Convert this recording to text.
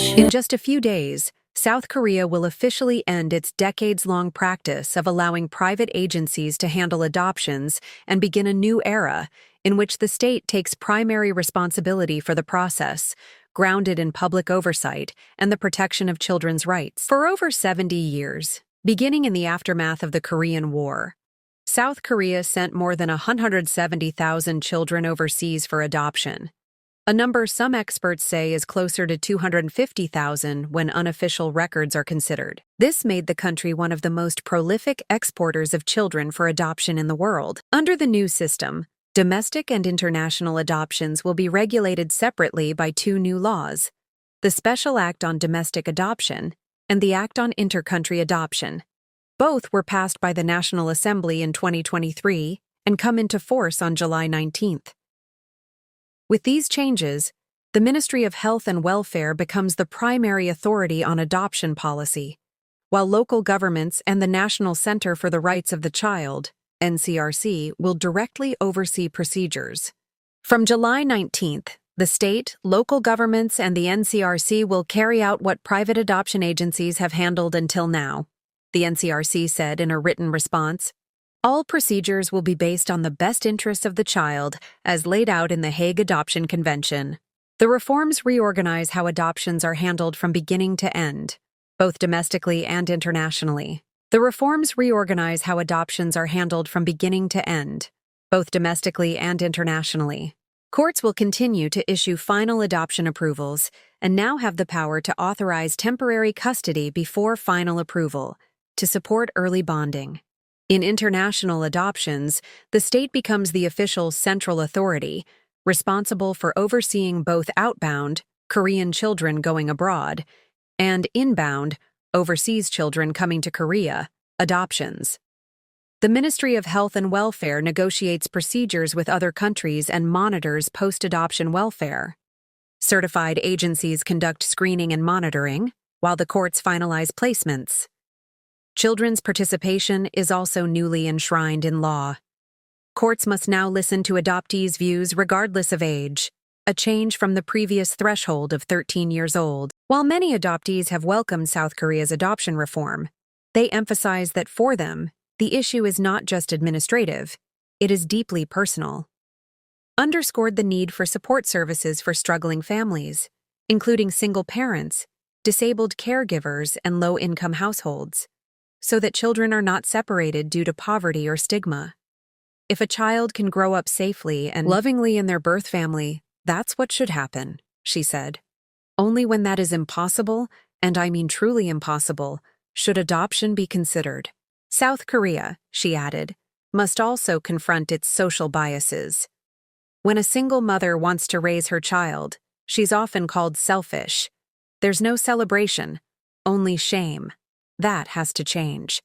In just a few days, South Korea will officially end its decades-long practice of allowing private agencies to handle adoptions and begin a new era in which the state takes primary responsibility for the process, grounded in public oversight and the protection of children's rights. For over 70 years, beginning in the aftermath of the Korean War, South Korea sent more than 170,000 children overseas for adoption, a number some experts say is closer to 250,000 when unofficial records are considered. This made the country one of the most prolific exporters of children for adoption in the world. Under the new system, domestic and international adoptions will be regulated separately by two new laws: the Special Act on Domestic Adoption and the Act on Inter-Country Adoption. Both were passed by the National Assembly in 2023 and come into force on July 19th. With these changes, the Ministry of Health and Welfare becomes the primary authority on adoption policy, while local governments and the National Center for the Rights of the Child, NCRC, will directly oversee procedures. From July 19th, the state, local governments, and the NCRC will carry out what private adoption agencies have handled until now, the NCRC said in a written response. All procedures will be based on the best interests of the child, as laid out in the Hague Adoption Convention. The reforms reorganize how adoptions are handled from beginning to end, both domestically and internationally. The reforms reorganize how adoptions are handled from beginning to end, both domestically and internationally. Courts will continue to issue final adoption approvals and now have the power to authorize temporary custody before final approval to support early bonding. In international adoptions, the state becomes the official central authority, responsible for overseeing both outbound, Korean children going abroad, and inbound, overseas children coming to Korea, adoptions. The Ministry of Health and Welfare negotiates procedures with other countries and monitors post-adoption welfare. Certified agencies conduct screening and monitoring, while the courts finalize placements. Children's participation is also newly enshrined in law. Courts must now listen to adoptees' views regardless of age, a change from the previous threshold of 13 years old. While many adoptees have welcomed South Korea's adoption reform, they emphasize that for them, the issue is not just administrative, it is deeply personal. Underscored the need for support services for struggling families, including single parents, disabled caregivers, and low-income households, so that children are not separated due to poverty or stigma. If a child can grow up safely and lovingly in their birth family, that's what should happen, she said. Only when that is impossible, and I mean truly impossible, should adoption be considered. South Korea, she added, must also confront its social biases. When a single mother wants to raise her child, she's often called selfish. There's no celebration, only shame. That has to change.